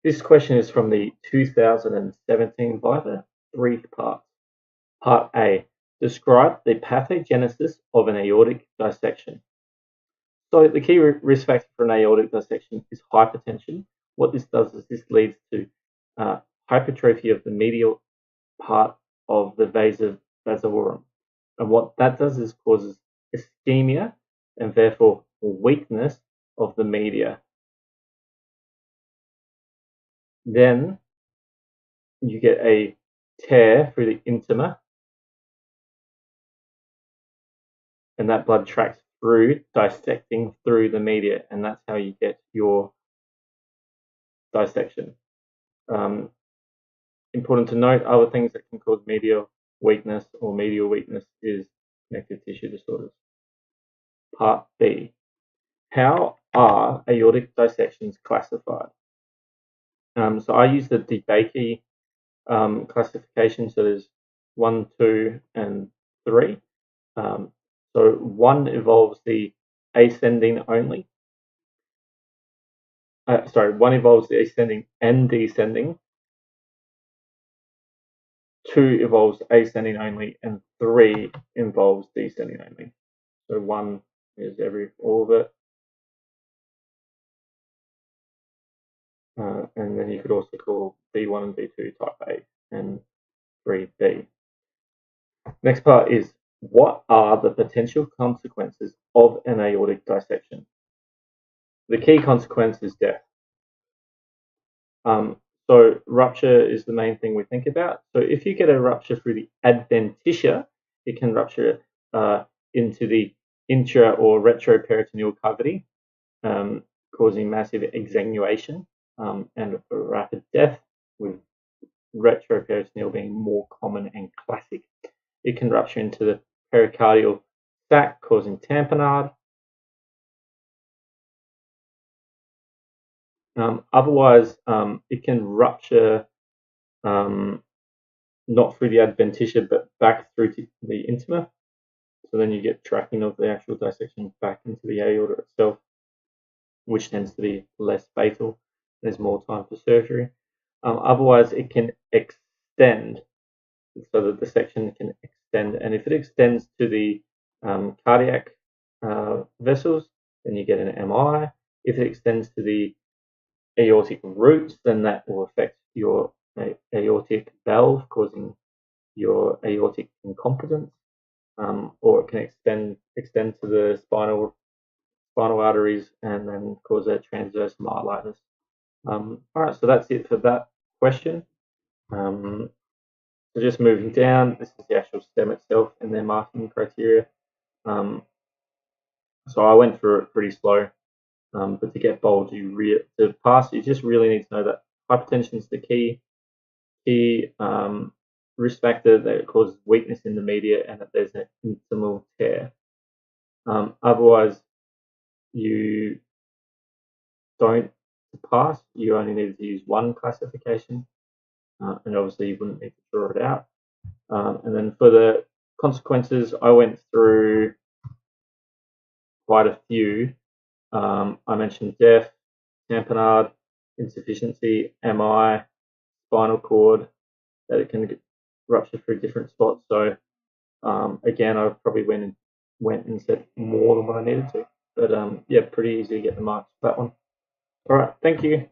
This question is from the 2017 Viva, 3 parts. Part A, describe the pathogenesis of an aortic dissection. So the key risk factor for an aortic dissection is hypertension. What this does is this leads to hypertrophy of the medial part of the vasa vasorum. And what that does is causes ischemia and therefore weakness of the media. Then you get a tear through the intima, and that blood tracks through, dissecting through the media, and that's how you get your dissection. Important to note, other things that can cause medial weakness or medial weakness is connective tissue disorders. Part B, how are aortic dissections classified? So I use the DeBakey classification, so there's 1, 2, and 3. So 1 involves the ascending only. 1 involves the ascending and descending. 2 involves ascending only, and 3 involves descending only. So 1 is all of it. And then you could also call D1 and D2 type A and 3B. Next part is, what are the potential consequences of an aortic dissection? The key consequence is death. So rupture is the main thing we think about. So if you get a rupture through the adventitia, it can rupture into the intra or retroperitoneal cavity, causing massive exsanguation and rapid death, with retroperitoneal being more common and classic. It can rupture into the pericardial sac, causing tamponade. Otherwise, it can rupture not through the adventitia, but back through to the intima. So then you get tracking of the actual dissection back into the aorta itself, which tends to be less fatal. There's more time for surgery. Otherwise, it can extend, so that the section can extend. And if it extends to the cardiac vessels, then you get an MI. If it extends to the aortic roots, then that will affect your aortic valve, causing your aortic incompetence, or it can extend to the spinal arteries and then cause a transverse myelitis. All right, so that's it for that question. So just moving down, this is the actual stem itself and their marking criteria. So I went through it pretty slow, but to get bold, to pass, you just really need to know that hypertension is the key risk factor that causes weakness in the media and that there's an intimal tear. Otherwise, you don't pass. You only needed to use 1 classification, and obviously you wouldn't need to draw it out. And then for the consequences, I went through quite a few. I mentioned death, tamponade, insufficiency, MI, spinal cord, that it can rupture through different spots. So again, I probably went and said more than what I needed to. But yeah, pretty easy to get the marks for that one. All right, thank you.